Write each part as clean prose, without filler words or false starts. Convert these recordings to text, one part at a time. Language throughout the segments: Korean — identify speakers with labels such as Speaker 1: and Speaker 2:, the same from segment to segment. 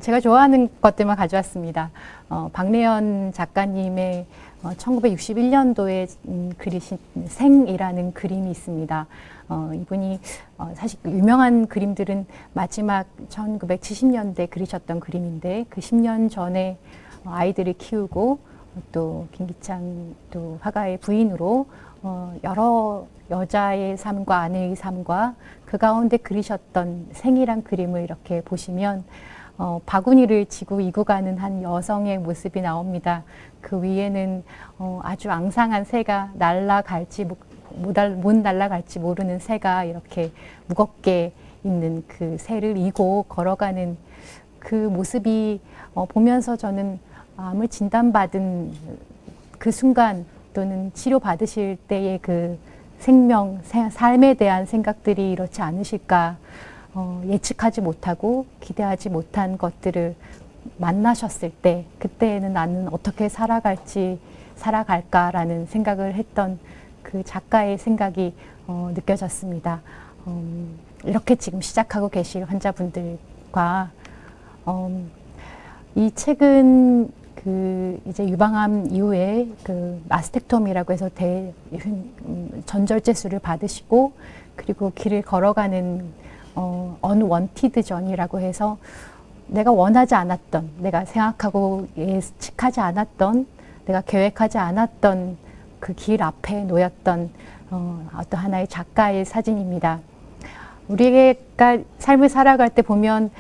Speaker 1: 제가 좋아하는 것들만 가져왔습니다. 박래연 작가님의 1961년도에 그리신 생이라는 그림이 있습니다. 이분이 사실 유명한 그림들은 마지막 1970년대 그리셨던 그림인데 그 10년 전에 아이들을 키우고 또 김기창 또 화가의 부인으로 여러 여자의 삶과 아내의 삶과 그 가운데 그리셨던 생이란 그림을 이렇게 보시면 바구니를 지고 이고 가는 한 여성의 모습이 나옵니다. 그 위에는 아주 앙상한 새가 날아갈지 못 날아갈지 모르는 새가 이렇게 무겁게 있는 그 새를 이고 걸어가는 그 모습이 보면서 저는 암을 진단받은 그 순간 또는 치료받으실 때의 그 생명, 삶에 대한 생각들이 이렇지 않으실까. 예측하지 못하고 기대하지 못한 것들을 만나셨을 때 그때에는 나는 어떻게 살아갈까라는 생각을 했던 그 작가의 생각이 느껴졌습니다. 이렇게 지금 시작하고 계실 환자분들과 이 책은 그 이제 유방암 이후에 그 마스텍토미라고 해서 전절제술을 받으시고 그리고 길을 걸어가는 언원티드 전이라고 해서 내가 원하지 않았던, 내가 생각하고 예측하지 않았던, 내가 계획하지 않았던 그 길 앞에 놓였던 어떤 하나의 작가의 사진입니다. 우리가 삶을 살아갈 때 보면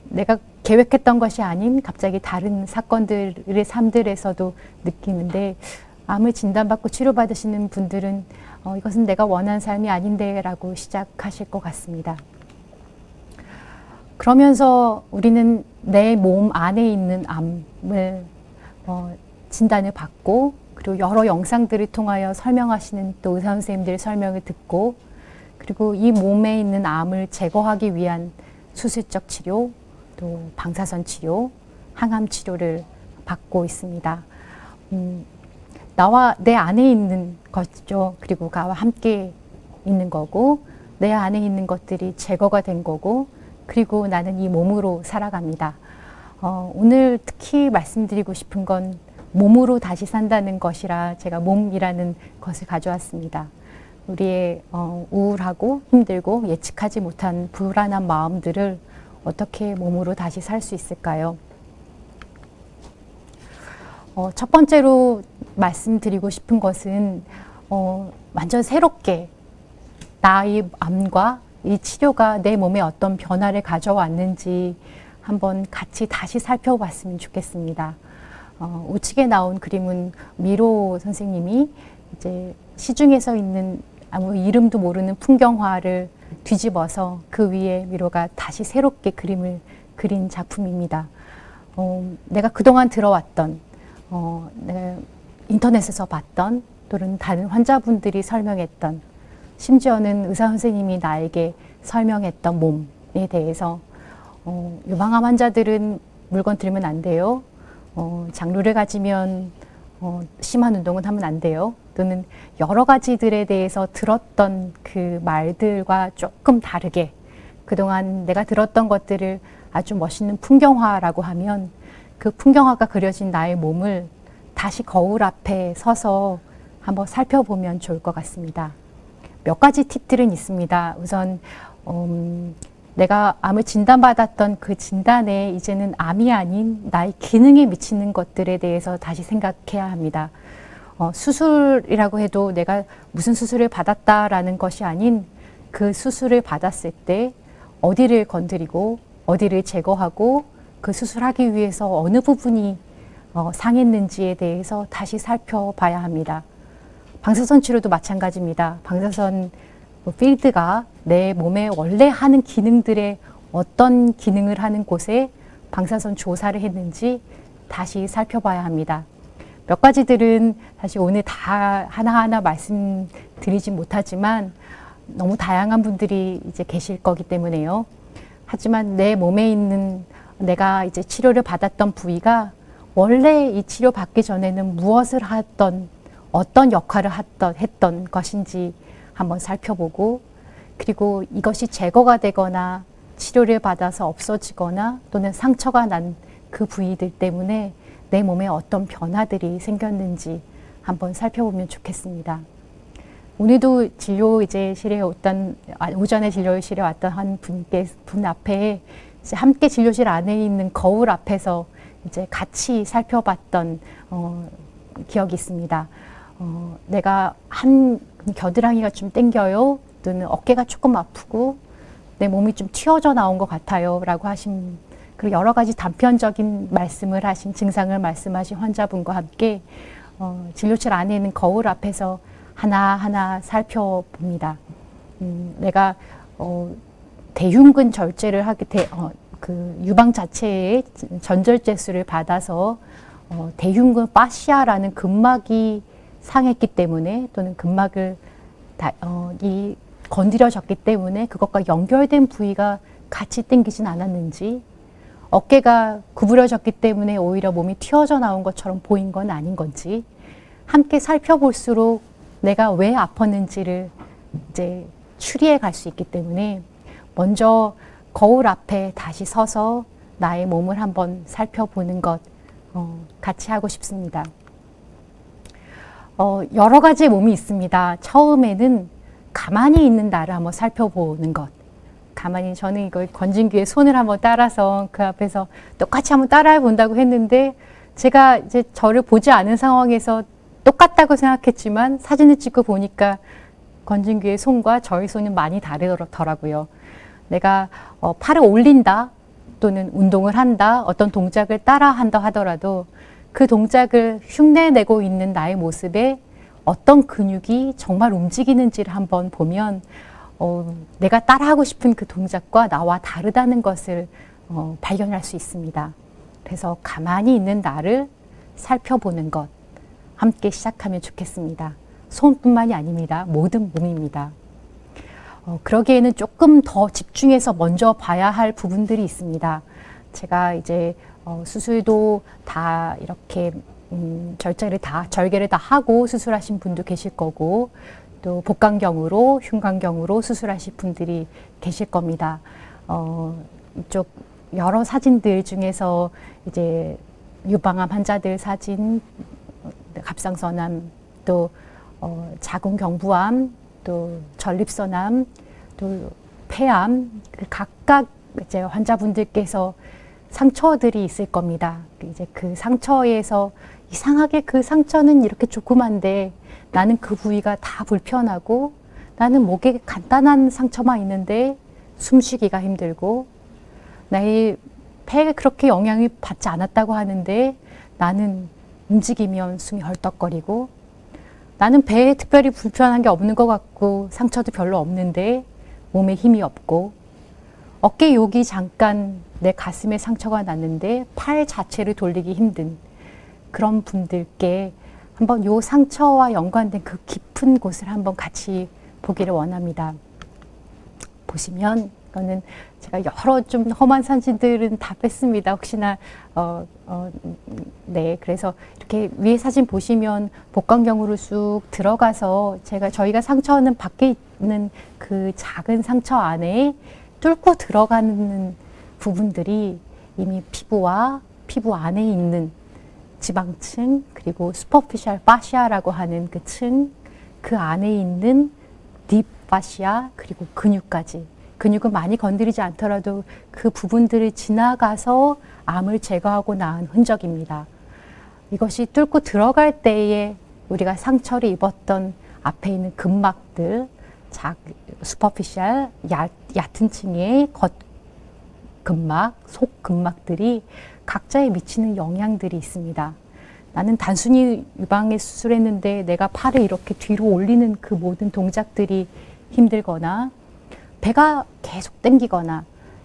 Speaker 1: 내가 계획했던 것이 아닌 갑자기 다른 사건들의 삶들에서도 느끼는데 암을 진단받고 치료받으시는 분들은 이것은 내가 원한 삶이 아닌데 라고 시작하실 것 같습니다. 그러면서 우리는 내 몸 안에 있는 암을 진단을 받고 그리고 여러 영상들을 통하여 설명하시는 또 의사 선생님들의 설명을 듣고 그리고 이 몸에 있는 암을 제거하기 위한 수술적 치료 또 방사선 치료, 항암 치료를 받고 있습니다. 나와 내 안에 있는 것이죠. 그리고 나와 함께 있는 거고 내 안에 있는 것들이 제거가 된 거고 그리고 나는 이 몸으로 살아갑니다. 오늘 특히 말씀드리고 싶은 건 몸으로 다시 산다는 것이라 제가 몸이라는 것을 가져왔습니다. 우리의 우울하고 힘들고 예측하지 못한 불안한 마음들을 어떻게 몸으로 다시 살 수 있을까요? 첫 번째로 말씀드리고 싶은 것은 완전 새롭게 나의 암과 이 치료가 내 몸에 어떤 변화를 가져왔는지 한번 같이 다시 살펴봤으면 좋겠습니다. 우측에 나온 그림은 미로 선생님이 이제 시중에서 있는 아무 이름도 모르는 풍경화를 뒤집어서 그 위에 미로가 다시 새롭게 그림을 그린 작품입니다. 내가 그동안 들어왔던 내가 인터넷에서 봤던 또는 다른 환자분들이 설명했던 심지어는 의사 선생님이 나에게 설명했던 몸에 대해서 유방암 환자들은 물건 들면 안 돼요. 장루를 가지면 심한 운동은 하면 안 돼요. 또는 여러 가지들에 대해서 들었던 그 말들과 조금 다르게 그동안 내가 들었던 것들을 아주 멋있는 풍경화라고 하면 그 풍경화가 그려진 나의 몸을 다시 거울 앞에 서서 한번 살펴보면 좋을 것 같습니다. 몇 가지 팁들은 있습니다. 우선 내가 암을 진단받았던 그 진단에 이제는 암이 아닌 나의 기능에 미치는 것들에 대해서 다시 생각해야 합니다. 수술이라고 해도 내가 무슨 수술을 받았다라는 것이 아닌 그 수술을 받았을 때 어디를 건드리고 어디를 제거하고 그 수술하기 위해서 어느 부분이 상했는지에 대해서 다시 살펴봐야 합니다. 방사선 치료도 마찬가지입니다. 방사선 필드가 내 몸에 원래 하는 기능들의 어떤 기능을 하는 곳에 방사선 조사를 했는지 다시 살펴봐야 합니다. 몇 가지들은 사실 오늘 다 하나하나 말씀드리진 못하지만 너무 다양한 분들이 이제 계실 거기 때문에요. 하지만 내 몸에 있는 내가 이제 치료를 받았던 부위가 원래 이 치료 받기 전에는 무엇을 했던 어떤 역할을 했던 것인지 한번 살펴보고 그리고 이것이 제거가 되거나 치료를 받아서 없어지거나 또는 상처가 난 그 부위들 때문에 내 몸에 어떤 변화들이 생겼는지 한번 살펴보면 좋겠습니다. 오늘도 진료실에 오전에 진료실에 왔던 한 분 앞에 이제 함께 진료실 안에 있는 거울 앞에서 이제 같이 살펴봤던 기억이 있습니다. 내가 한 겨드랑이가 좀 땡겨요, 또는 어깨가 조금 아프고 내 몸이 좀 튀어져 나온 것 같아요 라고 하신, 그리고 여러 가지 단편적인 말씀을 하신, 증상을 말씀하신 환자분과 함께 진료실 안에 있는 거울 앞에서 하나하나 살펴봅니다. 내가 대흉근 절제를 그 유방 자체에 전절제술을 받아서 대흉근 파시아라는 근막이 상했기 때문에, 또는 근막을 건드려졌기 때문에 그것과 연결된 부위가 같이 당기진 않았는지, 어깨가 구부러졌기 때문에 오히려 몸이 튀어져 나온 것처럼 보인 건 아닌 건지, 함께 살펴볼수록 내가 왜 아팠는지를 이제 추리해 갈 수 있기 때문에 먼저 거울 앞에 다시 서서 나의 몸을 한번 살펴보는 것 같이 하고 싶습니다. 여러 가지의 몸이 있습니다. 처음에는 가만히 있는 나를 한번 살펴보는 것. 가만히, 저는 이거 권진규의 손을 한번 따라서 그 앞에서 똑같이 한번 따라해 본다고 했는데, 제가 이제 저를 보지 않은 상황에서 똑같다고 생각했지만 사진을 찍고 보니까 권진규의 손과 저의 손은 많이 다르더라고요. 내가 팔을 올린다 또는 운동을 한다, 어떤 동작을 따라 한다 하더라도 그 동작을 흉내내고 있는 나의 모습에 어떤 근육이 정말 움직이는지를 한번 보면 내가 따라하고 싶은 그 동작과 나와 다르다는 것을 발견할 수 있습니다. 그래서 가만히 있는 나를 살펴보는 것 함께 시작하면 좋겠습니다. 손뿐만이 아닙니다. 모든 몸입니다. 그러기에는 조금 더 집중해서 먼저 봐야 할 부분들이 있습니다. 제가 이제 수술도 다 이렇게 절개를 다 하고 수술하신 분도 계실 거고, 또 복강경으로, 흉곽경으로 수술하신 분들이 계실 겁니다. 이쪽 여러 사진들 중에서 이제 유방암 환자들 사진, 갑상선암, 또 자궁경부암, 또 전립선암, 또 폐암, 각각 이제 환자분들께서 상처들이 있을 겁니다. 이제 그 상처에서 이상하게 그 상처는 이렇게 조그만데 나는 그 부위가 다 불편하고, 나는 목에 간단한 상처만 있는데 숨쉬기가 힘들고, 나의 폐에 그렇게 영향을 받지 않았다고 하는데 나는 움직이면 숨이 헐떡거리고, 나는 배에 특별히 불편한 게 없는 것 같고 상처도 별로 없는데 몸에 힘이 없고, 어깨 여기 잠깐 내 가슴에 상처가 났는데 팔 자체를 돌리기 힘든 그런 분들께 한번 요 상처와 연관된 그 깊은 곳을 한번 같이 보기를 원합니다. 보시면, 이거는 제가 여러 좀 험한 사진들은 다 뺐습니다. 혹시나 네, 그래서 이렇게 위에 사진 보시면 복강경으로 쑥 들어가서 저희가 상처는 밖에 있는 그 작은 상처 안에 뚫고 들어가는 부분들이 이미 피부와 피부 안에 있는 지방층, 그리고 슈퍼피셜 파시아라고 하는 그 층, 그 안에 있는 딥 파시아, 그리고 근육까지, 근육은 많이 건드리지 않더라도 그 부분들을 지나가서 암을 제거하고 나은 흔적입니다. 이것이 뚫고 들어갈 때에 우리가 상처를 입었던 앞에 있는 근막들, 슈퍼피셜, 얕은 층의 겉근막, 속근막들이 각자에 미치는 영향들이 있습니다. 나는 단순히 유방에 수술했는데 내가 팔을 이렇게 뒤로 올리는 그 모든 동작들이 힘들거나 배가 계속 땡기거나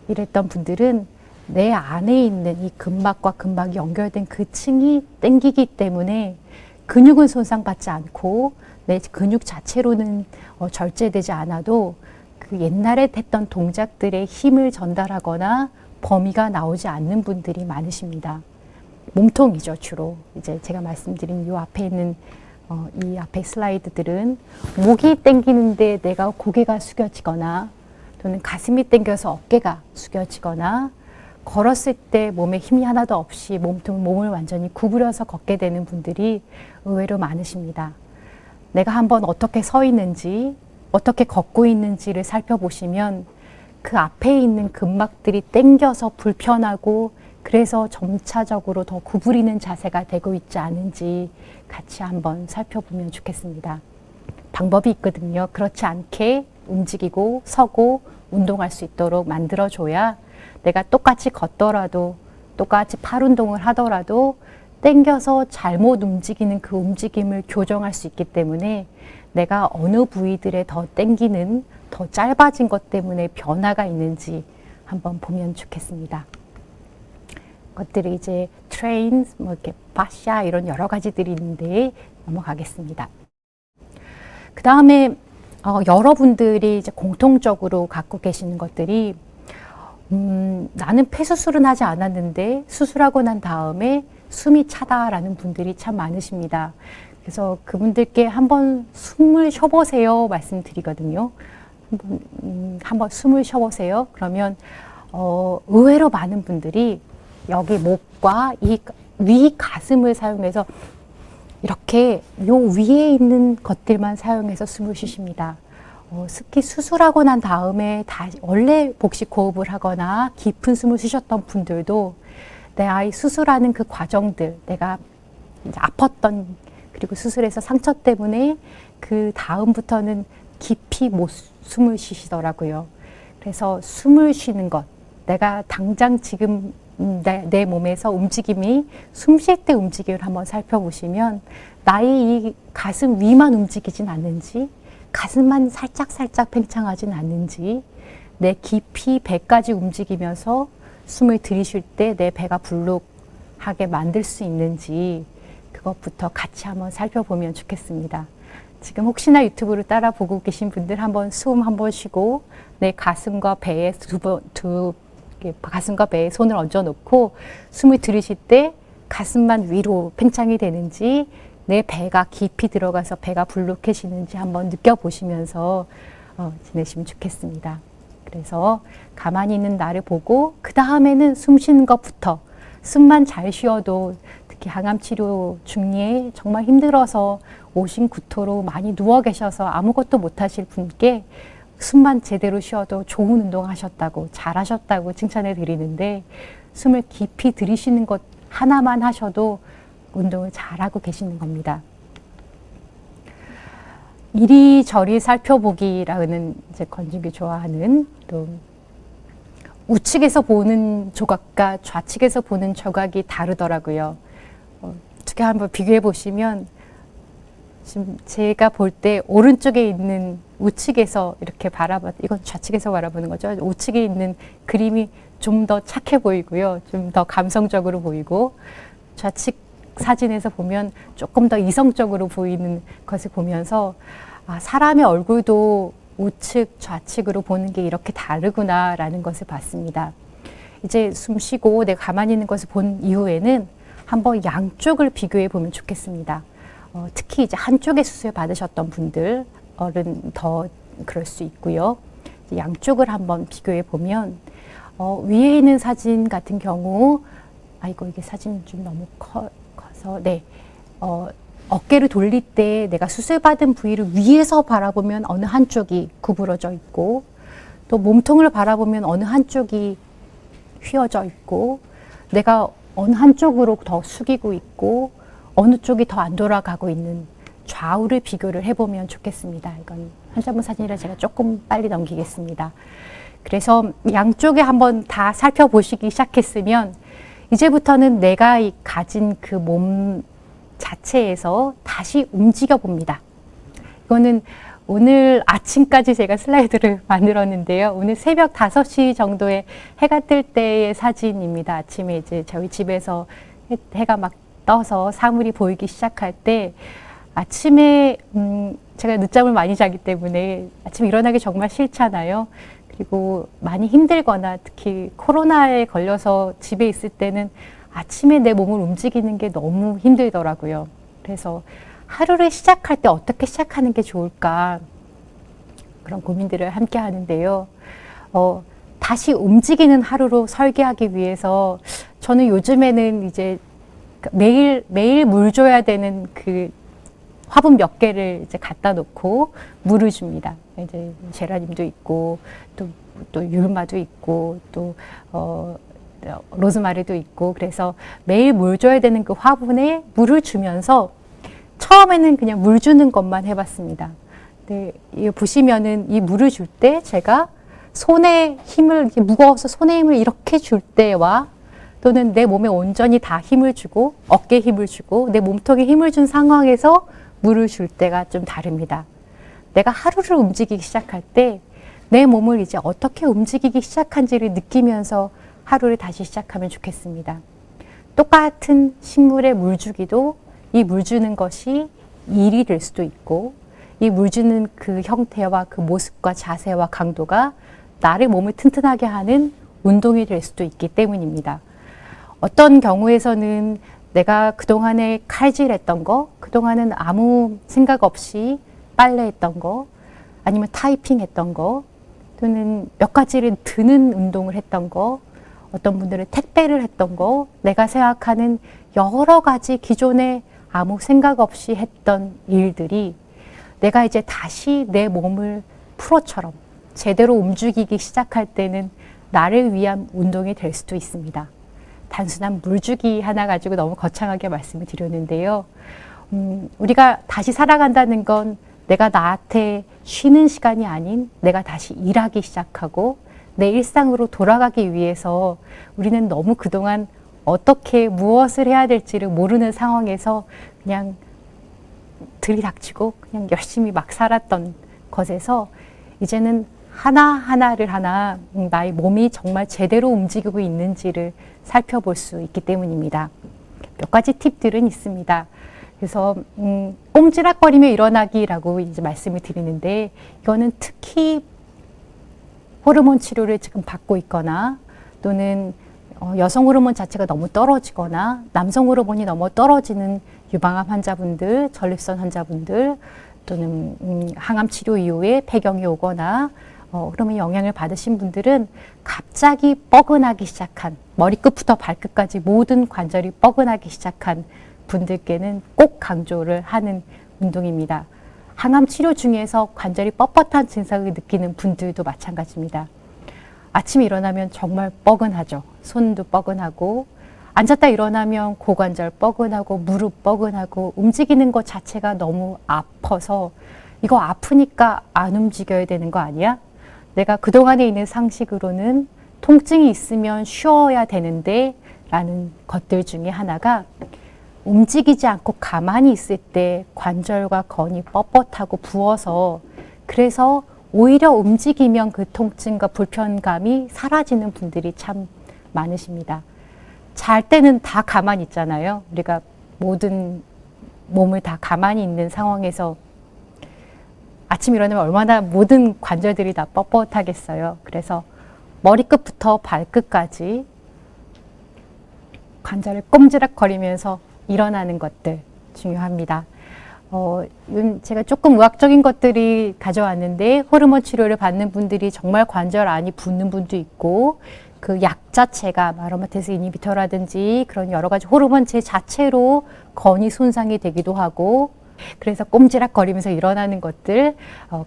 Speaker 1: 이랬던 분들은 내 안에 있는 이 근막과 근막이 연결된 그 층이 땡기기 때문에 근육은 손상받지 않고 내 근육 자체로는 절제되지 않아도 그 옛날에 했던 동작들의 힘을 전달하거나 범위가 나오지 않는 분들이 많으십니다. 몸통이죠, 주로. 이제 제가 말씀드린 이 앞에 있는 이 앞에 슬라이드들은 목이 땡기는데 내가 고개가 숙여지거나 또는 가슴이 당겨서 어깨가 숙여지거나 걸었을 때 몸에 힘이 하나도 없이 몸을 완전히 구부려서 걷게 되는 분들이 의외로 많으십니다. 내가 한번 어떻게 서 있는지, 어떻게 걷고 있는지를 살펴보시면 그 앞에 있는 근막들이 당겨서 불편하고 그래서 점차적으로 더 구부리는 자세가 되고 있지 않은지 같이 한번 살펴보면 좋겠습니다. 방법이 있거든요. 그렇지 않게 움직이고 서고 운동할 수 있도록 만들어줘야 내가 똑같이 걷더라도 똑같이 팔 운동을 하더라도 당겨서 잘못 움직이는 그 움직임을 교정할 수 있기 때문에 내가 어느 부위들에 더 당기는 더 짧아진 것 때문에 변화가 있는지 한번 보면 좋겠습니다. 것들이 이제 트레인, 뭐 이렇게 파샤 이런 여러 가지들이 있는데 넘어가겠습니다. 그 다음에 여러분들이 이제 공통적으로 갖고 계시는 것들이 나는 폐수술은 하지 않았는데 수술하고 난 다음에 숨이 차다라는 분들이 참 많으십니다. 그래서 그분들께 한번 숨을 쉬어보세요 말씀드리거든요. 한번 숨을 쉬어보세요. 그러면 의외로 많은 분들이 여기 목과 이 위 가슴을 사용해서 이렇게 요 위에 있는 것들만 사용해서 숨을 쉬십니다. 특히 수술하고 난 다음에 다시 원래 복식 호흡을 하거나 깊은 숨을 쉬셨던 분들도 내 아이 수술하는 그 과정들, 내가 이제 아팠던 그리고 수술해서 상처 때문에 그 다음부터는 깊이 못 숨을 쉬시더라고요. 그래서 숨을 쉬는 것, 내가 당장 지금 내 몸에서 움직임이 숨 쉴 때 움직임을 한번 살펴보시면 나의 이 가슴 위만 움직이진 않는지 가슴만 살짝 팽창하진 않는지 내 깊이 배까지 움직이면서 숨을 들이쉴 때 내 배가 불룩하게 만들 수 있는지 그것부터 같이 한번 살펴보면 좋겠습니다. 지금 혹시나 유튜브를 따라 보고 계신 분들 한번 숨 한번 쉬고 내 가슴과 배에 가슴과 배에 손을 얹어 놓고 숨을 들이쉴 때 가슴만 위로 팽창이 되는지 내 배가 깊이 들어가서 배가 불룩해지는지 한번 느껴보시면서 지내시면 좋겠습니다. 그래서 가만히 있는 나를 보고 그 다음에는 숨 쉬는 것부터 숨만 잘 쉬어도 특히 항암치료 중에 정말 힘들어서 오신 구토로 많이 누워 계셔서 아무것도 못 하실 분께 숨만 제대로 쉬어도 좋은 운동 하셨다고 잘하셨다고 칭찬해 드리는데 숨을 깊이 들이쉬는 것 하나만 하셔도 운동을 잘하고 계시는 겁니다. 이리저리 살펴보기라는 이제 권진규 좋아하는 또 우측에서 보는 조각과 좌측에서 보는 조각이 다르더라고요. 어떻게 한번 비교해 보시면 지금 제가 볼 때 오른쪽에 있는 우측에서 이렇게 이건 좌측에서 바라보는 거죠. 우측에 있는 그림이 좀 더 착해 보이고요. 좀 더 감성적으로 보이고 좌측 사진에서 보면 조금 더 이성적으로 보이는 것을 보면서 사람의 얼굴도 우측, 좌측으로 보는 게 이렇게 다르구나라는 것을 봤습니다. 이제 숨 쉬고 내가 가만히 있는 것을 본 이후에는 한번 양쪽을 비교해 보면 좋겠습니다. 특히 이제 한쪽에 수술 받으셨던 분들은 더 그럴 수 있고요. 양쪽을 한번 비교해 보면 위에 있는 사진 같은 경우 아이고 이게 사진 좀 너무 커서 네 어깨를 돌릴 때 내가 수술받은 부위를 위에서 바라보면 어느 한쪽이 구부러져 있고 또 몸통을 바라보면 어느 한쪽이 휘어져 있고 내가 어느 한쪽으로 더 숙이고 있고 어느 쪽이 더 안 돌아가고 있는 좌우를 비교를 해보면 좋겠습니다. 이건 환자분 사진이라 제가 조금 빨리 넘기겠습니다. 그래서 양쪽에 한번 다 살펴보시기 시작했으면 이제부터는 내가 가진 그 몸 자체에서 다시 움직여 봅니다. 이거는 오늘 아침까지 제가 슬라이드를 만들었는데요. 오늘 새벽 5시 정도에 해가 뜰 때의 사진입니다. 아침에 이제 저희 집에서 해가 막 떠서 사물이 보이기 시작할 때 아침에 제가 늦잠을 많이 자기 때문에 아침에 일어나기 정말 싫잖아요. 그리고 많이 힘들거나 특히 코로나에 걸려서 집에 있을 때는 아침에 내 몸을 움직이는 게 너무 힘들더라고요. 그래서 하루를 시작할 때 어떻게 시작하는 게 좋을까 그런 고민들을 함께 하는데요. 다시 움직이는 하루로 설계하기 위해서 저는 요즘에는 이제 매일 물 줘야 되는 그 화분 몇 개를 이제 갖다 놓고 물을 줍니다. 이제 제라늄도 있고 또 율마도 있고 또 로즈마리도 있고, 그래서 매일 물 줘야 되는 그 화분에 물을 주면서 처음에는 그냥 물 주는 것만 해봤습니다. 네, 이거 보시면은 이 물을 줄 때 제가 손에 힘을, 이렇게 무거워서 손에 힘을 이렇게 줄 때와 또는 내 몸에 온전히 다 힘을 주고 어깨에 힘을 주고 내 몸통에 힘을 준 상황에서 물을 줄 때가 좀 다릅니다. 내가 하루를 움직이기 시작할 때 내 몸을 이제 어떻게 움직이기 시작한지를 느끼면서 하루를 다시 시작하면 좋겠습니다. 똑같은 식물에 물 주기도 이 물 주는 것이 일이 될 수도 있고, 이 물 주는 그 형태와 그 모습과 자세와 강도가 나의 몸을 튼튼하게 하는 운동이 될 수도 있기 때문입니다. 어떤 경우에서는 내가 그동안에 칼질했던 거, 그동안은 아무 생각 없이 빨래했던 거, 아니면 타이핑했던 거, 또는 몇 가지를 드는 운동을 했던 거, 어떤 분들은 택배를 했던 거, 내가 생각하는 여러 가지 기존에 아무 생각 없이 했던 일들이 내가 이제 다시 내 몸을 프로처럼 제대로 움직이기 시작할 때는 나를 위한 운동이 될 수도 있습니다. 단순한 물주기 하나 가지고 너무 거창하게 말씀을 드렸는데요. 우리가 다시 살아간다는 건 내가 나한테 쉬는 시간이 아닌 내가 다시 일하기 시작하고 내 일상으로 돌아가기 위해서 우리는 너무 그동안 어떻게 무엇을 해야 될지를 모르는 상황에서 그냥 들이닥치고 그냥 열심히 막 살았던 것에서 이제는 하나하나를 나의 몸이 정말 제대로 움직이고 있는지를 살펴볼 수 있기 때문입니다. 몇 가지 팁들은 있습니다. 그래서 꼼지락거리며 일어나기라고 이제 말씀을 드리는데, 이거는 특히 호르몬 치료를 지금 받고 있거나 또는 여성 호르몬 자체가 너무 떨어지거나 남성 호르몬이 너무 떨어지는 유방암 환자분들, 전립선 환자분들, 또는 항암 치료 이후에 폐경이 오거나 호르몬 영향을 받으신 분들은 갑자기 뻐근하기 시작한, 머리끝부터 발끝까지 모든 관절이 뻐근하기 시작한 분들께는 꼭 강조를 하는 운동입니다. 항암 치료 중에서 관절이 뻣뻣한 증상을 느끼는 분들도 마찬가지입니다. 아침에 일어나면 정말 뻐근하죠. 손도 뻐근하고, 앉았다 일어나면 고관절 뻐근하고 무릎 뻐근하고 움직이는 것 자체가 너무 아파서 이거 아프니까 안 움직여야 되는 거 아니야? 내가 그동안에 있는 상식으로는 통증이 있으면 쉬어야 되는데 라는 것들 중에 하나가, 움직이지 않고 가만히 있을 때 관절과 건이 뻣뻣하고 부어서, 그래서 오히려 움직이면 그 통증과 불편감이 사라지는 분들이 참 많으십니다. 잘 때는 다 가만히 있잖아요. 우리가 모든 몸을 다 가만히 있는 상황에서 아침 일어나면 얼마나 모든 관절들이 다 뻣뻣하겠어요. 그래서 머리끝부터 발끝까지 관절을 꼼지락거리면서 일어나는 것들 중요합니다. 제가 조금 의학적인 것들이 가져왔는데, 호르몬 치료를 받는 분들이 정말 관절 안이 붓는 분도 있고, 그 약 자체가 아로마테스 이니비터라든지 그런 여러 가지 호르몬제 자체로 건이 손상이 되기도 하고, 그래서 꼼지락거리면서 일어나는 것들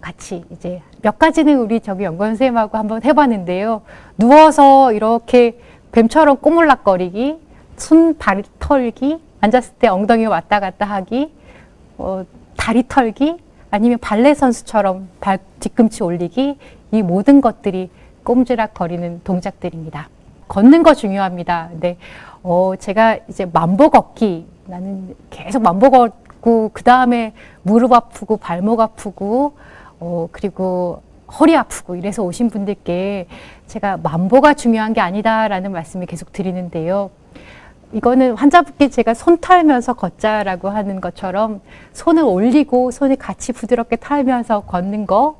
Speaker 1: 같이 이제 몇 가지는 우리 연구원 선생님하고 한번 해봤는데요. 누워서 이렇게 뱀처럼 꼬물락거리기, 손 발 털기, 앉았을 때 엉덩이 왔다 갔다 하기, 다리 털기, 아니면 발레 선수처럼 발 뒤꿈치 올리기, 이 모든 것들이 꼼지락거리는 동작들입니다. 걷는 거 중요합니다. 근데 제가 이제 만보 걷기, 나는 계속 만보 걷고 그 다음에 무릎 아프고 발목 아프고 그리고 허리 아프고 이래서 오신 분들께 제가 만보가 중요한 게 아니다라는 말씀을 계속 드리는데요. 이거는 환자분께 제가 손 털면서 걷자라고 하는 것처럼 손을 올리고 손을 같이 부드럽게 털면서 걷는 거,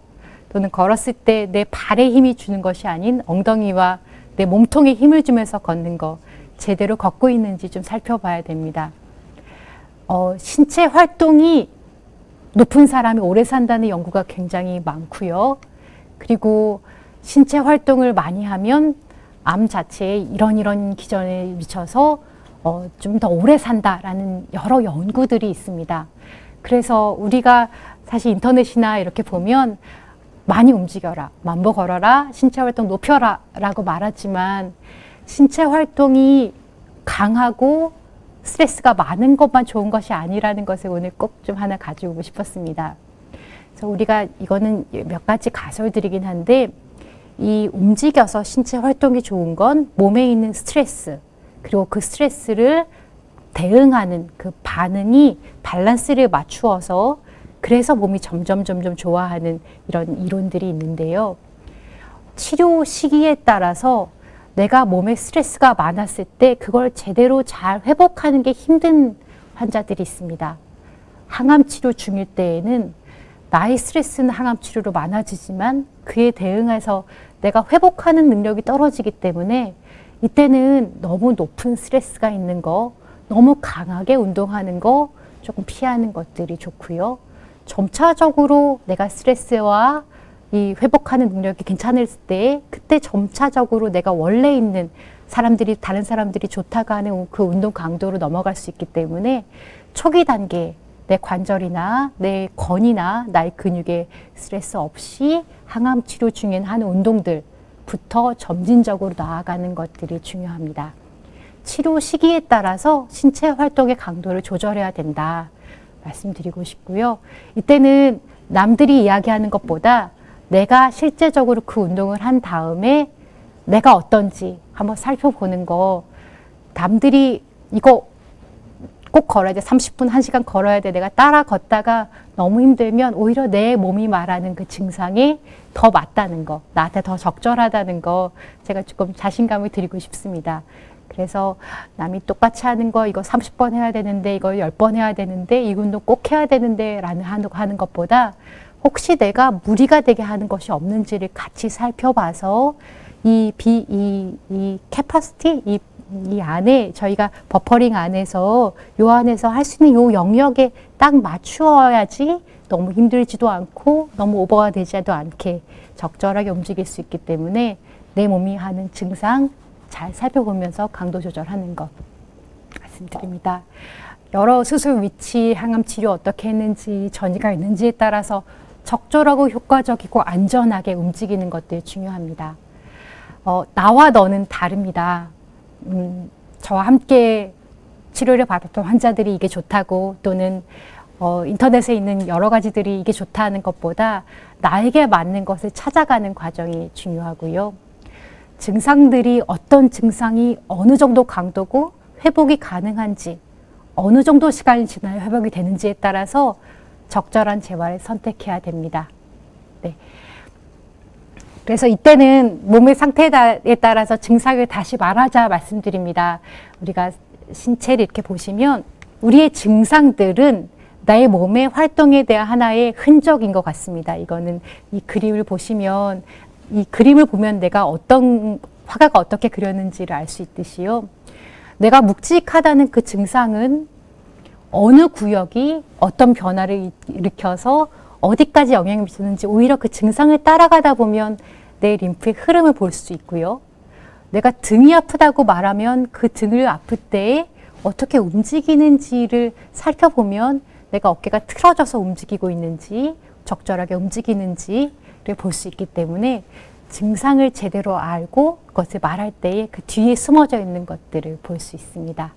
Speaker 1: 또는 걸었을 때 내 발에 힘이 주는 것이 아닌 엉덩이와 내 몸통에 힘을 주면서 걷는 거, 제대로 걷고 있는지 좀 살펴봐야 됩니다. 신체 활동이 높은 사람이 오래 산다는 연구가 굉장히 많고요. 그리고 신체 활동을 많이 하면 암 자체에 이런 기전에 미쳐서 좀 더 오래 산다라는 여러 연구들이 있습니다. 그래서 우리가 사실 인터넷이나 이렇게 보면 많이 움직여라, 만보 걸어라, 신체 활동 높여라 라고 말하지만 신체 활동이 강하고 스트레스가 많은 것만 좋은 것이 아니라는 것을 오늘 꼭 좀 하나 가지고 싶었습니다. 그래서 우리가 이거는 몇 가지 가설들이긴 한데 이 움직여서 신체 활동이 좋은 건 몸에 있는 스트레스 그리고 그 스트레스를 대응하는 그 반응이 밸런스를 맞추어서 그래서 몸이 점점 좋아하는 이런 이론들이 있는데요. 치료 시기에 따라서 내가 몸에 스트레스가 많았을 때 그걸 제대로 잘 회복하는 게 힘든 환자들이 있습니다. 항암 치료 중일 때에는 나의 스트레스는 항암 치료로 많아지지만 그에 대응해서 내가 회복하는 능력이 떨어지기 때문에 이때는 너무 높은 스트레스가 있는 거, 너무 강하게 운동하는 거 조금 피하는 것들이 좋고요. 점차적으로 내가 스트레스와 이 회복하는 능력이 괜찮을 때 그때 점차적으로 내가 원래 있는 다른 사람들이 좋다고 하는 그 운동 강도로 넘어갈 수 있기 때문에 초기 단계 내 관절이나 내 건이나 나의 근육에 스트레스 없이 항암 치료 중에 하는 운동들부터 점진적으로 나아가는 것들이 중요합니다. 치료 시기에 따라서 신체 활동의 강도를 조절해야 된다 말씀드리고 싶고요. 이때는 남들이 이야기하는 것보다 내가 실제적으로 그 운동을 한 다음에 내가 어떤지 한번 살펴보는 거. 남들이 이거 꼭 걸어야 돼. 30분, 1시간 걸어야 돼. 내가 따라 걷다가 너무 힘들면 오히려 내 몸이 말하는 그 증상에 더 맞다는 거, 나한테 더 적절하다는 거 제가 조금 자신감을 드리고 싶습니다. 그래서 남이 똑같이 하는 거 이거 30번 해야 되는데 이거 10번 해야 되는데 이 운동 꼭 해야 되는데 라는 하는 것보다 혹시 내가 무리가 되게 하는 것이 없는지를 같이 살펴봐서 이 캐파시티, 이 안에 저희가 버퍼링 안에서 요 안에서 할 수 있는 요 영역에 딱 맞추어야지 너무 힘들지도 않고 너무 오버가 되지도 않게 적절하게 움직일 수 있기 때문에 내 몸이 하는 증상 잘 살펴보면서 강도 조절하는 것 말씀드립니다. 여러 수술 위치, 항암 치료 어떻게 했는지, 전이가 있는지에 따라서 적절하고 효과적이고 안전하게 움직이는 것들이 중요합니다. 나와 너는 다릅니다. 저와 함께 치료를 받았던 환자들이 이게 좋다고 또는 인터넷에 있는 여러 가지들이 이게 좋다는 것보다 나에게 맞는 것을 찾아가는 과정이 중요하고요. 증상들이 어떤 증상이 어느 정도 강도고 회복이 가능한지 어느 정도 시간이 지나야 회복이 되는지에 따라서 적절한 재활을 선택해야 됩니다. 네. 그래서 이때는 몸의 상태에 따라서 증상을 다시 말하자 말씀드립니다. 우리가 신체를 이렇게 보시면 우리의 증상들은 나의 몸의 활동에 대한 하나의 흔적인 것 같습니다. 이거는 이 그림을 보시면 이 그림을 보면 내가 어떤 화가가 어떻게 그렸는지를 알 수 있듯이요. 내가 묵직하다는 그 증상은 어느 구역이 어떤 변화를 일으켜서 어디까지 영향을 미치는지 오히려 그 증상을 따라가다 보면 내 림프의 흐름을 볼 수 있고요. 내가 등이 아프다고 말하면 그 등을 아플 때 어떻게 움직이는지를 살펴보면 내가 어깨가 틀어져서 움직이고 있는지 적절하게 움직이는지를 볼 수 있기 때문에 증상을 제대로 알고 그것을 말할 때에 그 뒤에 숨어져 있는 것들을 볼 수 있습니다.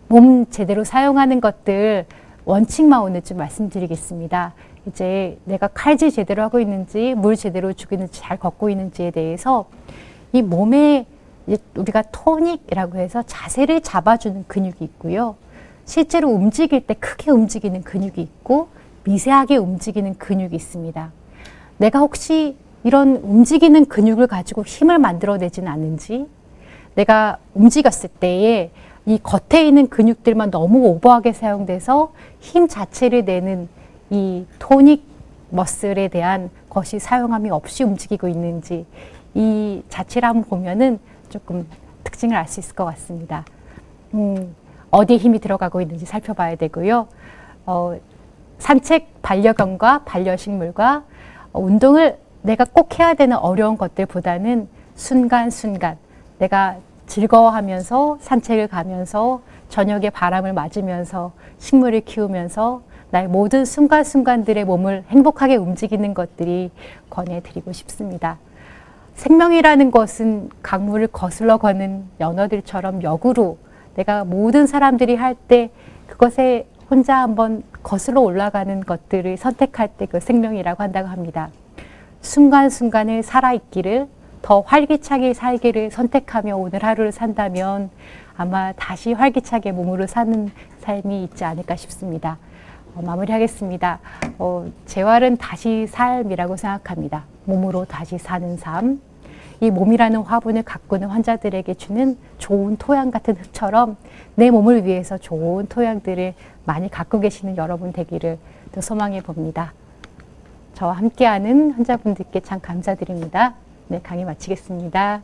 Speaker 1: 몸 제대로 사용하는 것들 원칙만 오늘 좀 말씀드리겠습니다. 이제 내가 칼질 제대로 하고 있는지 물 제대로 주고 있는지 잘 걷고 있는지에 대해서 이 몸에 우리가 토닉이라고 해서 자세를 잡아주는 근육이 있고요. 실제로 움직일 때 크게 움직이는 근육이 있고 미세하게 움직이는 근육이 있습니다. 내가 혹시 이런 움직이는 근육을 가지고 힘을 만들어내지는 않는지 내가 움직였을 때에 이 겉에 있는 근육들만 너무 오버하게 사용돼서 힘 자체를 내는 이 토닉 머슬에 대한 것이 사용함이 없이 움직이고 있는지 이 자체를 한번 보면은 조금 특징을 알 수 있을 것 같습니다. 어디에 힘이 들어가고 있는지 살펴봐야 되고요. 산책, 반려견과 반려식물과 운동을 내가 꼭 해야 되는 어려운 것들보다는 순간순간 내가 즐거워하면서 산책을 가면서 저녁에 바람을 맞으면서 식물을 키우면서 나의 모든 순간순간들의 몸을 행복하게 움직이는 것들이 권해드리고 싶습니다. 생명이라는 것은 강물을 거슬러 걷는 연어들처럼 역으로 내가 모든 사람들이 할 때 그것에 혼자 한번 거슬러 올라가는 것들을 선택할 때 그 생명이라고 한다고 합니다. 순간순간을 살아있기를 더 활기차게 살기를 선택하며 오늘 하루를 산다면 아마 다시 활기차게 몸으로 사는 삶이 있지 않을까 싶습니다. 마무리하겠습니다. 재활은 다시 삶이라고 생각합니다. 몸으로 다시 사는 삶. 이 몸이라는 화분을 가꾸는 환자들에게 주는 좋은 토양 같은 흙처럼 내 몸을 위해서 좋은 토양들을 많이 갖고 계시는 여러분 되기를 또 소망해 봅니다. 저와 함께하는 환자분들께 참 감사드립니다. 네, 강의 마치겠습니다.